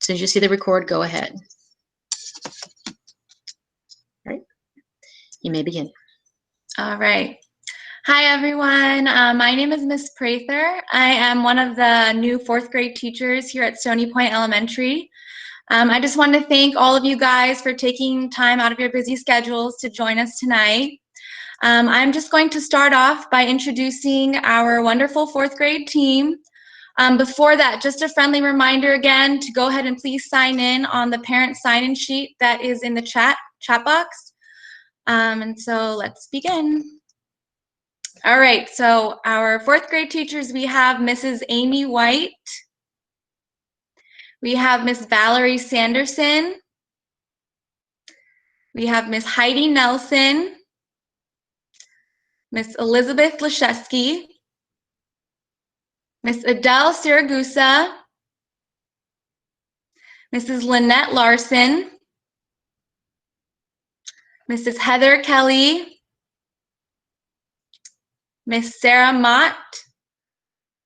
As soon as you see the record, go ahead. All right, you may begin. All right. Hi, everyone. My name is Miss Prather. I am one of the new 4th grade teachers here at Stony Point Elementary. I just wanted to thank all of you guys for taking time out of your busy schedules to join us tonight. I'm just going to start off by introducing our wonderful 4th grade team. Before that, just a friendly reminder again to go ahead and please sign in on the parent sign-in sheet that is in the chat box. And so let's begin. All right, so our 4th grade teachers, we have Mrs. Amy White. We have Miss Valerie Sanderson. We have Miss Heidi Nelson. Miss Elizabeth Leszewski. Miss Adele Siragusa. Mrs. Lynette Larson. Mrs. Heather Kelly. Miss Sarah Mott,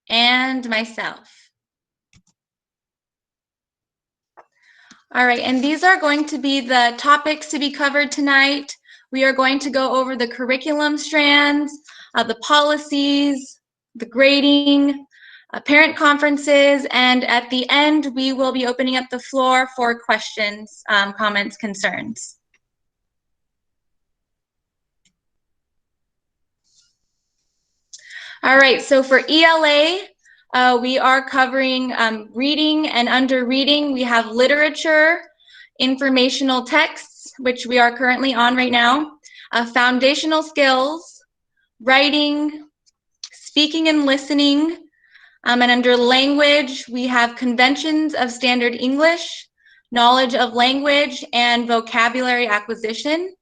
and myself. All right, and these are going to be the topics to be covered tonight. We are going to go over the curriculum strands, the policies, the grading, parent conferences, and at the end, we will be opening up the floor for questions, comments, concerns. All right, so for ELA, we are covering reading, and under reading, we have literature, informational texts, which we are currently on right now, foundational skills, writing, speaking and listening, and under language, we have conventions of standard English, knowledge of language, and vocabulary acquisition.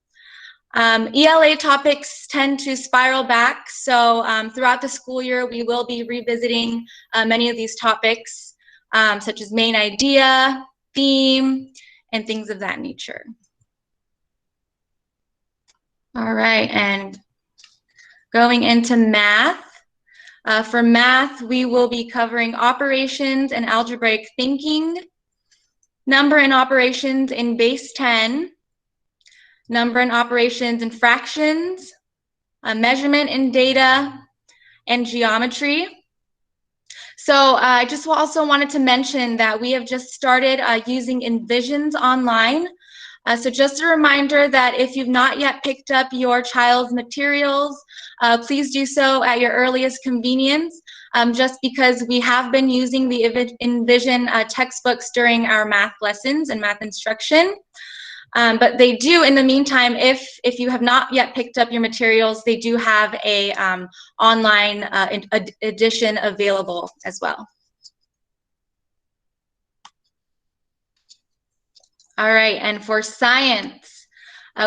ELA topics tend to spiral back, so throughout the school year, we will be revisiting many of these topics, such as main idea, theme, and things of that nature. All right, and going into math. For math, we will be covering operations and algebraic thinking, number and operations in base 10, number and operations in fractions, measurement in data, and geometry. So I just also wanted to mention that we have just started using Envisions online. So just a reminder that if you've not yet picked up your child's materials, please do so at your earliest convenience, just because we have been using the Envision textbooks during our math lessons and math instruction. But they do, in the meantime, if you have not yet picked up your materials, they do have a online edition available as well. All right, and for science,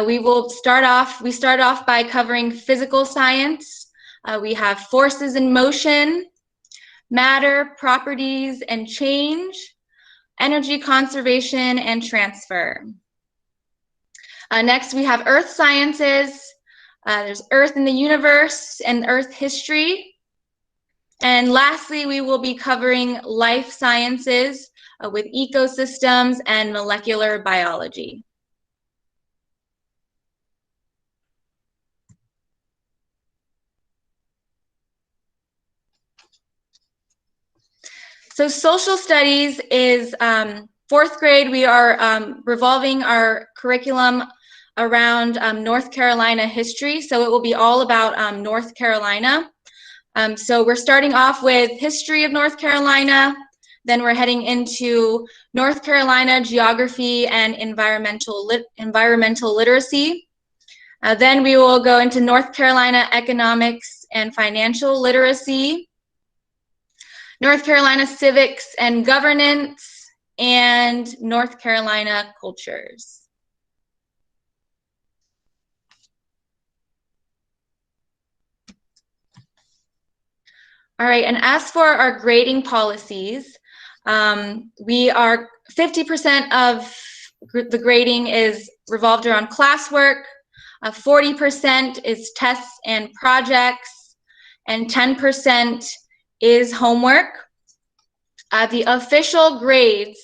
we start off by covering physical science. We have forces in motion, matter, properties, and change, energy conservation, and transfer. Next, we have earth sciences. There's earth in the universe and earth history. And lastly, we will be covering life sciences with ecosystems and molecular biology. So social studies is 4th grade. We are revolving our curriculum around North Carolina history. So it will be all about North Carolina. So we're starting off with history of North Carolina. Then we're heading into North Carolina geography and environmental literacy. Then we will go into North Carolina economics and financial literacy, North Carolina civics and governance, and North Carolina cultures. All right, and as for our grading policies, we are 50% of the grading is revolved around classwork, 40% is tests and projects, and 10% is homework. The official grades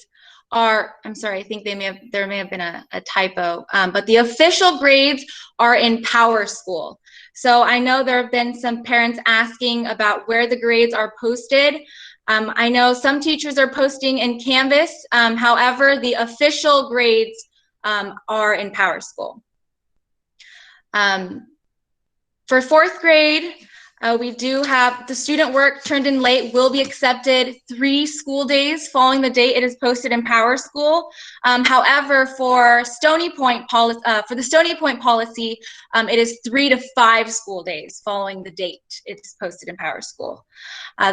are, I'm sorry, I think there may have been a typo, but the official grades are in PowerSchool. So I know there have been some parents asking about where the grades are posted. I know some teachers are posting in Canvas. However, the official grades are in PowerSchool. For fourth grade, we do have the student work turned in late will be accepted 3 school days following the date it is posted in PowerSchool. However, for Stony Point policy, for the Stony Point policy, it is 3 to 5 school days following the date it's posted in PowerSchool.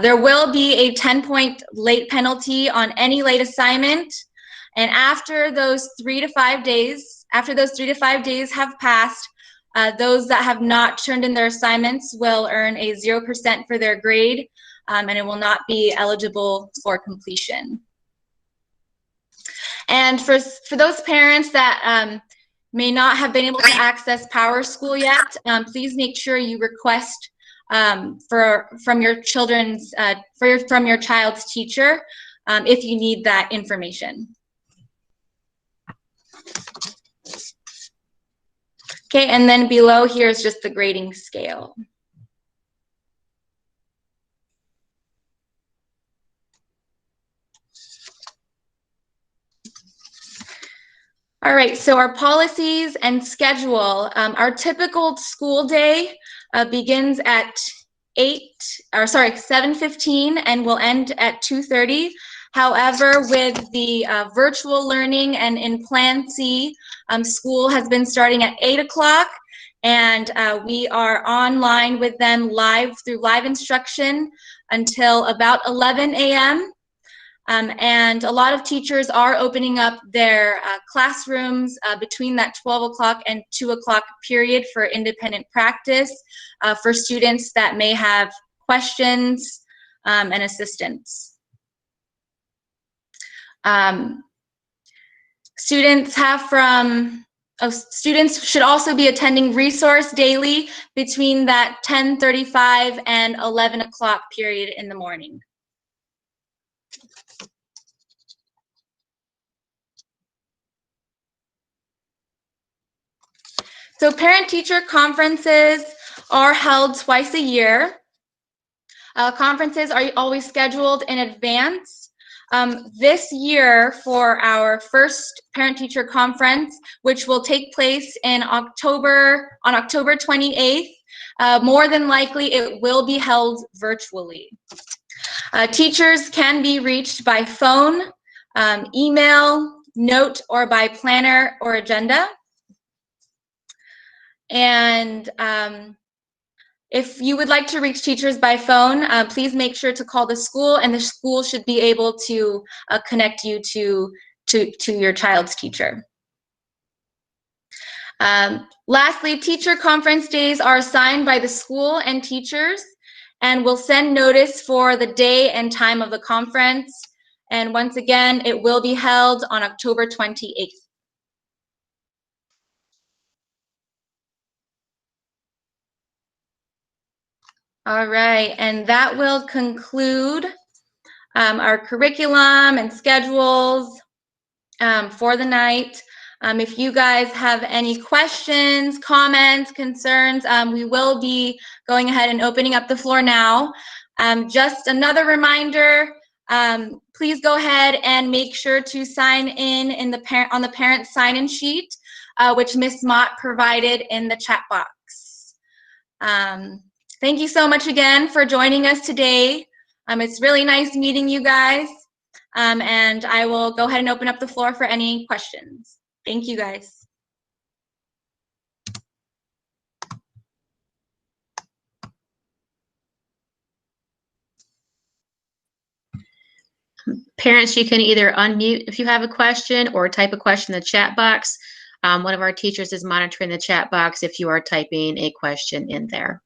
There will be a 10-point late penalty on any late assignment, and after those 3 to 5 days, have passed, those that have not turned in their assignments will earn a 0% for their grade, and it will not be eligible for completion. And for those parents that may not have been able to access PowerSchool yet, please make sure you request from your child's teacher if you need that information. Okay, and then below here is just the grading scale. All right, so our policies and schedule. Our typical school day begins at 7:15 and will end at 2:30. However, with the virtual learning and in Plan C, school has been starting at 8 o'clock, and we are online with them through live instruction until about 11 a.m. And a lot of teachers are opening up their classrooms between that 12 o'clock and 2 o'clock period for independent practice for students that may have questions and assistance. Students should also be attending resource daily between that 10:35 and 11 o'clock period in the morning. So parent-teacher conferences are held twice a year. Conferences are always scheduled in advance. This year, for our first parent-teacher conference, which will take place on October 28th, more than likely it will be held virtually. Teachers can be reached by phone, email, note, or by planner or agenda. And if you would like to reach teachers by phone, please make sure to call the school, and the school should be able to connect you to your child's teacher. Lastly, teacher conference days are assigned by the school and teachers, and will send notice for the day and time of the conference. And once again, it will be held on October 28th. All right, and that will conclude our curriculum and schedules for the night. If you guys have any questions, comments, concerns, we will be going ahead and opening up the floor now. Just another reminder, please go ahead and make sure to sign in on the parent sign-in sheet, which Ms. Mott provided in the chat box. Thank you so much again for joining us today. It's really nice meeting you guys. And I will go ahead and open up the floor for any questions. Thank you, guys. Parents, you can either unmute if you have a question or type a question in the chat box. One of our teachers is monitoring the chat box if you are typing a question in there.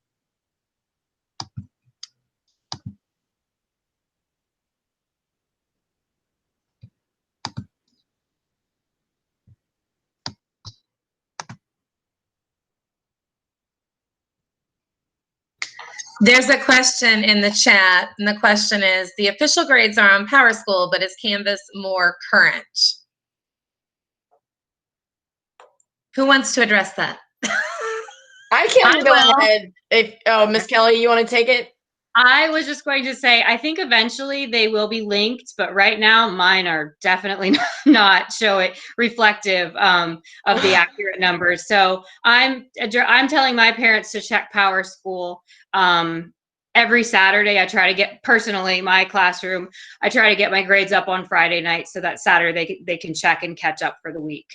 There's a question in the chat, and the question is, the official grades are on PowerSchool, but is Canvas more current? Who wants to address that? I can go ahead. If Miss Kelly, you want to take it? I was just going to say, I think eventually they will be linked, but right now mine are definitely not reflective of the accurate numbers. So I'm telling my parents to check PowerSchool. Every Saturday, I try to get, personally, my classroom, I try to get my grades up on Friday night so that Saturday they can check and catch up for the week.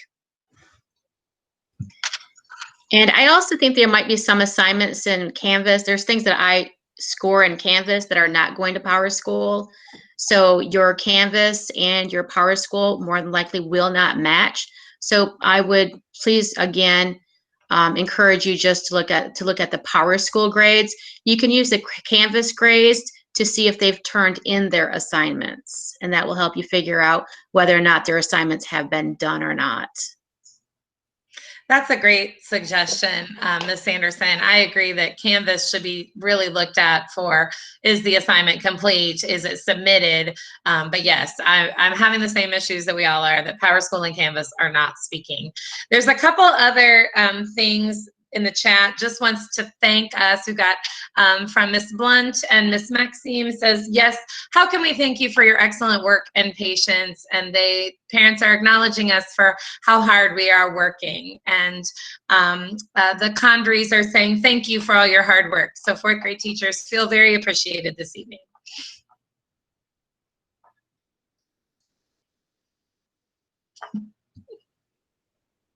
And I also think there might be some assignments in Canvas. There's things that I score in Canvas that are not going to PowerSchool. So your Canvas and your PowerSchool more than likely will not match. So I would please, again, encourage you just to look at the PowerSchool grades. You can use the Canvas grades to see if they've turned in their assignments, and that will help you figure out whether or not their assignments have been done or not. That's a great suggestion, Ms. Sanderson. I agree that Canvas should be really looked at for, is the assignment complete? Is it submitted? But yes, I'm having the same issues that we all are, that PowerSchool and Canvas are not speaking. There's a couple other things in the chat. Just wants to thank us. We got from Miss Blunt and Miss Maxime says, yes, how can we thank you for your excellent work and patience? And parents are acknowledging us for how hard we are working. And the Condries are saying, thank you for all your hard work. So fourth grade teachers feel very appreciated this evening.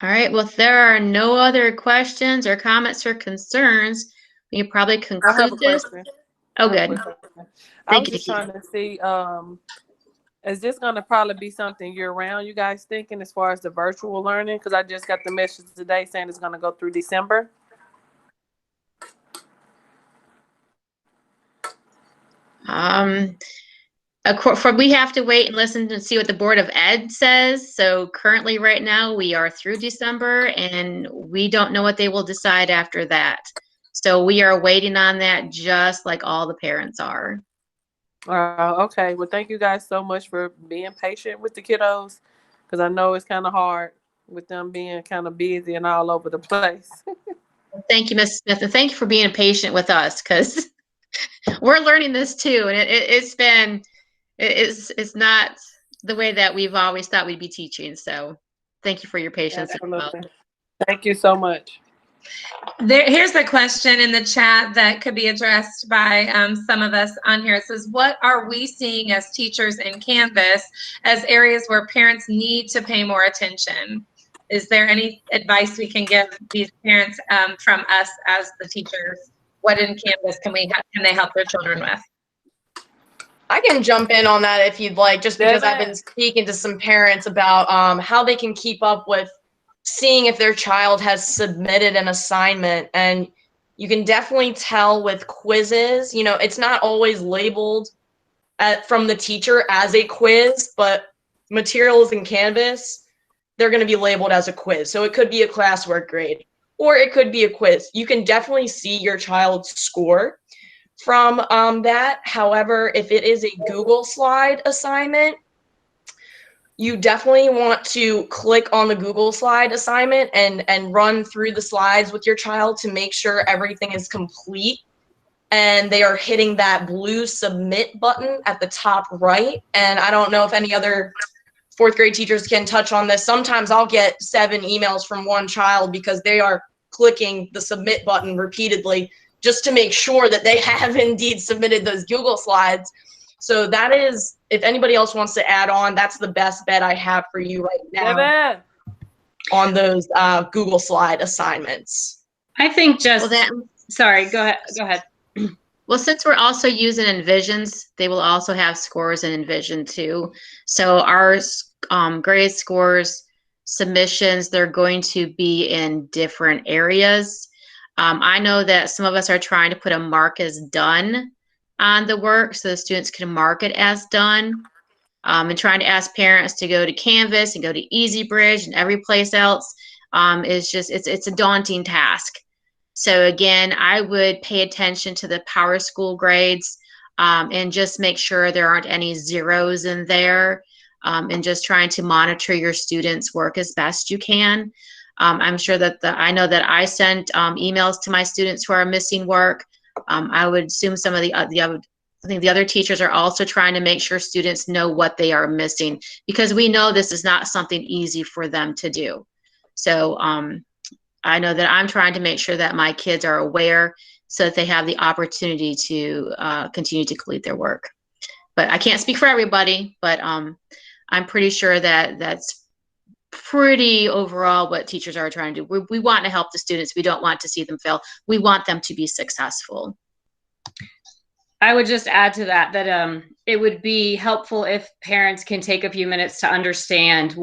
All right, well, if there are no other questions or comments or concerns, we can probably conclude this. Oh, good. I was just trying to see, is this going to probably be something year-round, you guys thinking, as far as the virtual learning? Because I just got the message today saying it's going to go through December. We have to wait and listen and see what the Board of Ed says. So currently, right now, we are through December, and we don't know what they will decide after that. So we are waiting on that, just like all the parents are. Okay. Well, thank you guys so much for being patient with the kiddos, because I know it's kind of hard with them being kind of busy and all over the place. Thank you, Ms. Smith, and thank you for being patient with us, because we're learning this too, and it's not the way that we've always thought we'd be teaching. So thank you for your patience. Absolutely. Thank you so much. Here's a question in the chat that could be addressed by some of us on here. It says, what are we seeing as teachers in Canvas as areas where parents need to pay more attention? Is there any advice we can give these parents from us as the teachers? What in Canvas can they help their children with? I can jump in on that if you'd like, just because I've been speaking to some parents about how they can keep up with seeing if their child has submitted an assignment. And you can definitely tell with quizzes, it's not always labeled from the teacher as a quiz, but materials in Canvas, they're going to be labeled as a quiz. So it could be a classwork grade, or it could be a quiz. You can definitely see your child's score from that. However, if it is a Google Slide assignment, you definitely want to click on the Google Slide assignment and run through the slides with your child to make sure everything is complete and they are hitting that blue submit button at the top right. And I don't know if any other fourth grade teachers can touch on this. Sometimes I'll get 7 emails from one child because they are clicking the submit button repeatedly just to make sure that they have indeed submitted those Google Slides. So that is, if anybody else wants to add on, that's the best bet I have for you right now on those Google Slide assignments. I think sorry, go ahead. Well, since we're also using Envisions, they will also have scores in Envision too. So our grade scores, submissions, they're going to be in different areas. I know that some of us are trying to put a mark as done on the work so the students can mark it as done, and trying to ask parents to go to Canvas and go to EasyBridge and every place else is just, it's a daunting task. So again, I would pay attention to the PowerSchool grades and just make sure there aren't any zeros in there, and just trying to monitor your students' work as best you can. I'm sure that I know that I sent emails to my students who are missing work. I would assume some of I think the other teachers are also trying to make sure students know what they are missing, because we know this is not something easy for them to do. So I know that I'm trying to make sure that my kids are aware so that they have the opportunity to continue to complete their work. But I can't speak for everybody, but I'm pretty sure that that's pretty overall what teachers are trying to do. We want to help the students. We don't want to see them fail. We want them to be successful. I would just add to that it would be helpful if parents can take a few minutes to understand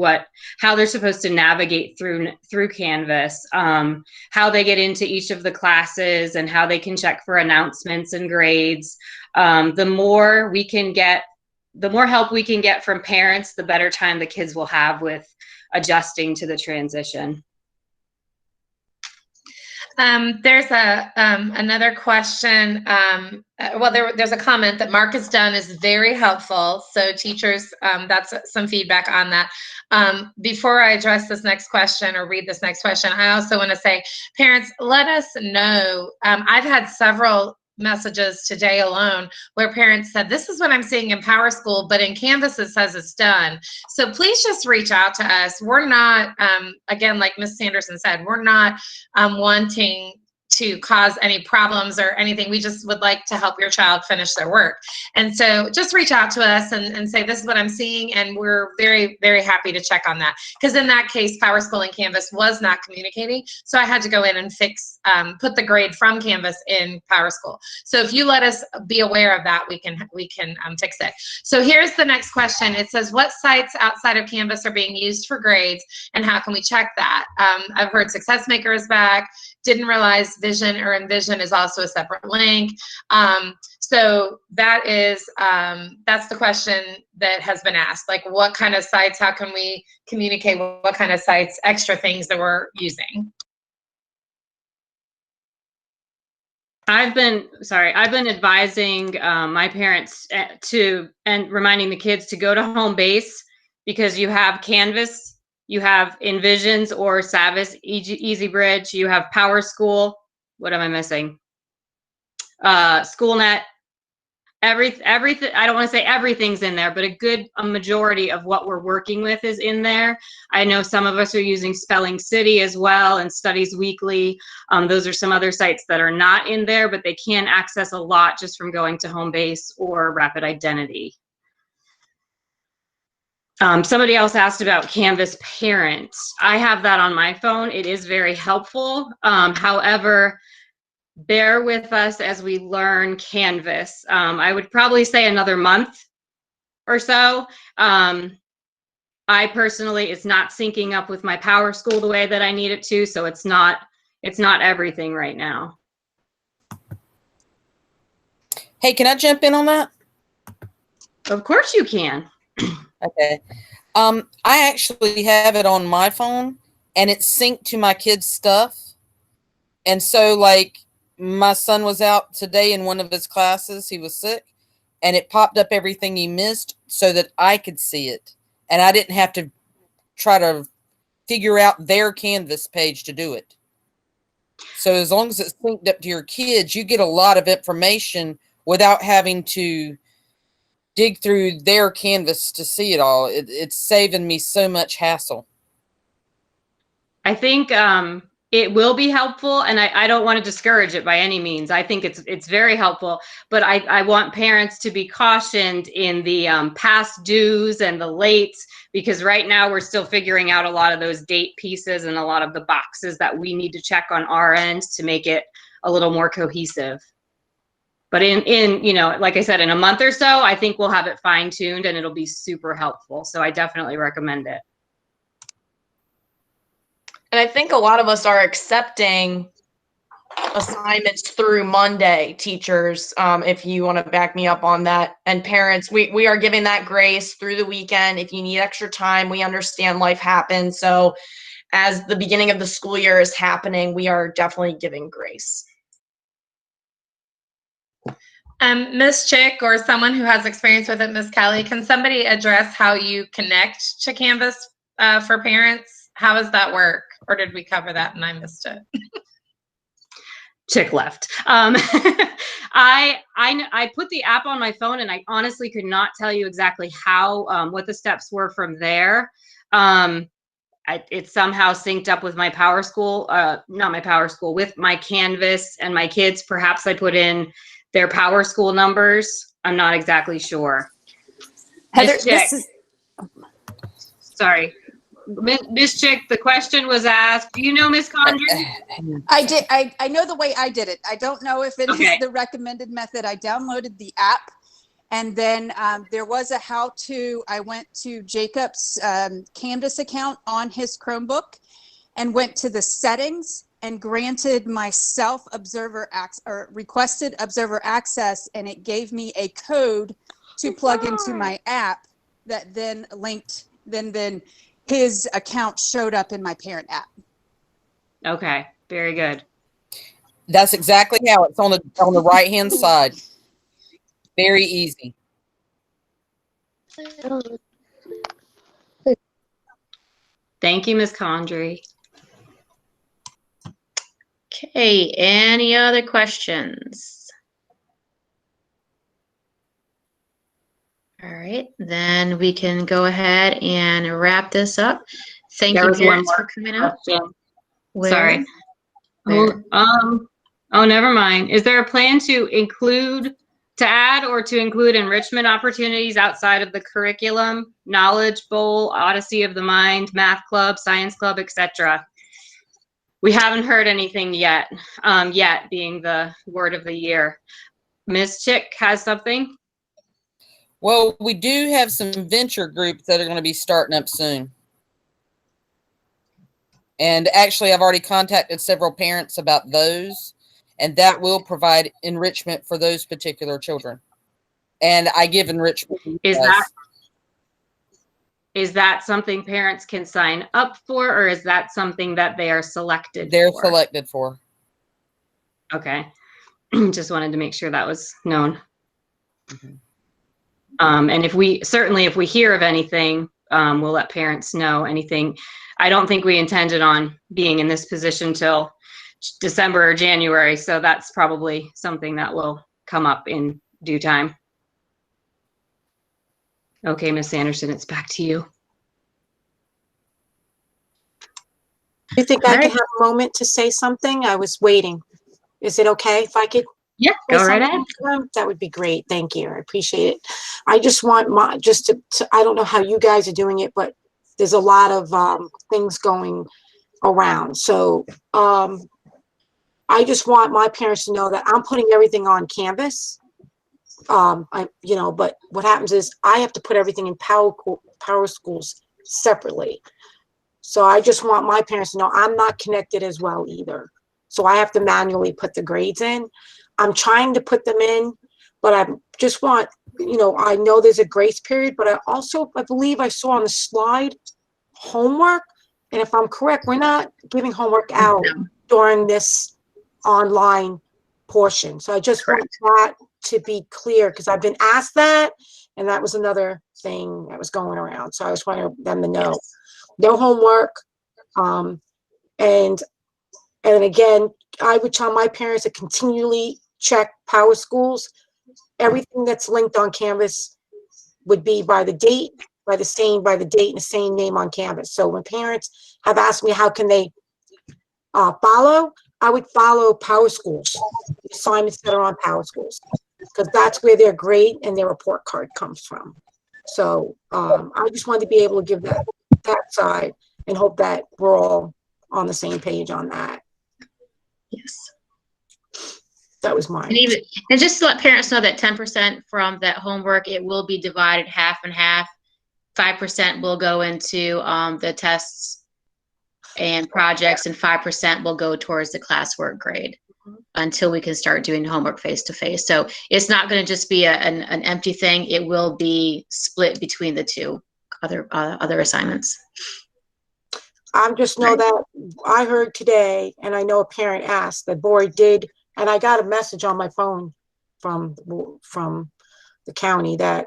how they're supposed to navigate through Canvas, how they get into each of the classes, and how they can check for announcements and grades. The more help we can get from parents, the better time the kids will have with adjusting to the transition. There's another question. There's a comment that Mark has done is very helpful. So teachers, that's some feedback on that. Before I address this next question or read this next question, I also want to say, parents, let us know. I've had several messages today alone where parents said, this is what I'm seeing in PowerSchool, but in Canvas it says it's done. So please just reach out to us. We're not, again, like Ms. Sanderson said, we're not wanting to cause any problems or anything. We just would like to help your child finish their work. And so just reach out to us and say, this is what I'm seeing. And we're very, very happy to check on that. Because in that case, PowerSchool and Canvas was not communicating. So I had to go in and fix, put the grade from Canvas in PowerSchool. So if you let us be aware of that, we can fix it. So here's the next question. It says, what sites outside of Canvas are being used for grades and how can we check that? I've heard SuccessMaker is back. Didn't realize Vision or Envision is also a separate link. So that is, that's the question that has been asked. Like, what kind of sites, how can we communicate what kind of sites, extra things that we're using? I've been advising my parents and reminding the kids to go to home base, because you have Canvas, you have Envisions or Savvis, EasyBridge, you have PowerSchool. What am I missing? SchoolNet. Everything. I don't want to say everything's in there, but a majority of what we're working with is in there. I know some of us are using Spelling City as well and Studies Weekly. Those are some other sites that are not in there, but they can access a lot just from going to home base or Rapid Identity. Somebody else asked about Canvas Parents. I have that on my phone. It is very helpful. However, bear with us as we learn Canvas. I would probably say another month or so. I personally, it's not syncing up with my PowerSchool the way that I need it to, so it's not everything right now. Hey, can I jump in on that? Of course you can. Okay. I actually have it on my phone and it's synced to my kids' stuff. And so, like, my son was out today in one of his classes. He was sick and it popped up everything he missed so that I could see it. And I didn't have to try to figure out their Canvas page to do it. So as long as it's synced up to your kids, you get a lot of information without having to dig through their Canvas to see it all. It's saving me so much hassle. I think it will be helpful, and I don't want to discourage it by any means. I think it's very helpful, but I want parents to be cautioned in the past dues and the lates, because right now we're still figuring out a lot of those date pieces and a lot of the boxes that we need to check on our end to make it a little more cohesive. But in you know, like I said, in a month or so, I think we'll have it fine-tuned and it'll be super helpful. So I definitely recommend it. And I think a lot of us are accepting assignments through Monday, teachers, if you want to back me up on that. And parents, we are giving that grace through the weekend. If you need extra time, we understand life happens. So as the beginning of the school year is happening, we are definitely giving grace. Ms. Chick, or someone who has experience with it, Ms. Kelly, can somebody address how you connect to Canvas for parents? How does that work? Or did we cover that and I missed it? Chick left. I put the app on my phone, and I honestly could not tell you exactly how, what the steps were from there. It somehow synced up with my Powerschool, not my Powerschool, with my Canvas and my kids. Perhaps I put in their Powerschool numbers. I'm not exactly sure. Heather, Ms. Chick, this is sorry. Ms. Chick, the question was asked. Do you know Ms. Condren? I did. I know the way I did it. I don't know if it is Okay. the recommended method. I downloaded the app, and then there was a how-to. I went to Jacob's Canvas account on his Chromebook and went to the settings and granted myself requested observer access, and it gave me a code to plug into my app that then linked, then his account showed up in my parent app. Okay, very good. That's exactly how it's on the right hand side. Very easy. Thank you, Ms. Condry. Okay, any other questions? All right, then we can go ahead and wrap this up. Thank There you, was one parents, more for coming out. question. Where? Sorry. Where? Oh, never mind. Is there a plan to add or to include enrichment opportunities outside of the curriculum, Knowledge Bowl, Odyssey of the Mind, Math Club, Science Club, etc.? We haven't heard anything yet, yet being the word of the year. Ms. Chick has something? Well, we do have some venture groups that are going to be starting up soon. And actually, I've already contacted several parents about those, and that will provide enrichment for those particular children. And I give enrichment. Is that something parents can sign up for, or is that something that they are selected They're for? selected for. Okay. Just wanted to make sure that was known. Mm-hmm. And if we hear of anything, we'll let parents know anything. I don't think we intended on being in this position till December or January, so that's probably something that will come up in due time. Okay, Ms. Anderson, it's back to you. Do you think I could have a moment to say something? I was waiting. Is it okay if I could? Yeah, go right ahead. That would be great. Thank you. I appreciate it. I just want I don't know how you guys are doing it, but there's a lot of things going around. So I just want my parents to know that I'm putting everything on Canvas. But what happens is I have to put everything in Powerschools separately. So I just want my parents to know I'm not connected as well either. So I have to manually put the grades in. I'm trying to put them in, but I just want, I know there's a grace period, but I believe I saw on the slide homework. And if I'm correct, we're not giving homework out during this online portion. So I just want that to be clear, because I've been asked that, and that was another thing that was going around. So I just wanted them to know. No homework. And again, I would tell my parents to continually check Powerschools. Everything that's linked on Canvas would be by the date, by the date and the same name on Canvas. So when parents have asked me how can they follow, I would follow Powerschools, the assignments that are on Powerschools, because that's where their grade and their report card comes from. So I just wanted to be able to give that side and hope that we're all on the same page on that. Yes. That was mine. And just to let parents know that 10% from that homework, it will be divided half and half. 5% will go into the tests and projects, and 5% will go towards the classwork grade until we can start doing homework face-to-face. So it's not going to just be an empty thing. It will be split between the two other assignments. I'm just know that I heard today, and I know a parent asked, the board did, and I got a message on my phone from the county that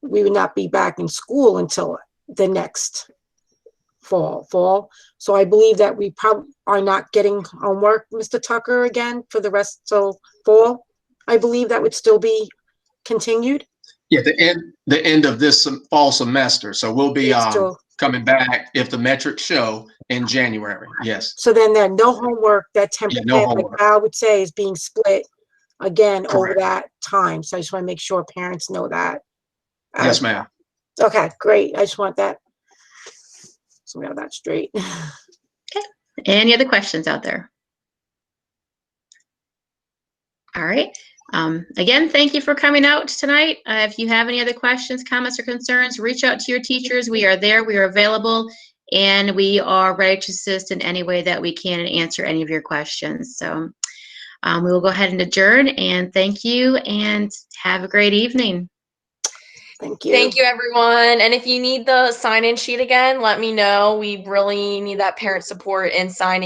we would not be back in school until the next fall. So I believe that we probably are not getting homework, Mr. Tucker, again for the rest till fall. I believe that would still be continued. Yeah, the end of this fall semester. So we'll be Still. coming back if the metrics show in January. Yes. So then there no homework that no homework. like I would say is being split again over Correct. that time. So I just want to make sure parents know that. Yes, ma'am. Okay, great. I just want that. So we have that straight. Okay. Any other questions out there? All right. Again, thank you for coming out tonight. If you have any other questions, comments, or concerns, reach out to your teachers. We are there. We are available. And we are ready to assist in any way that we can and answer any of your questions. So we will go ahead and adjourn. And thank you. And have a great evening. Thank you. Thank you, everyone. And if you need the sign-in sheet again, let me know. We really need that parent support in signing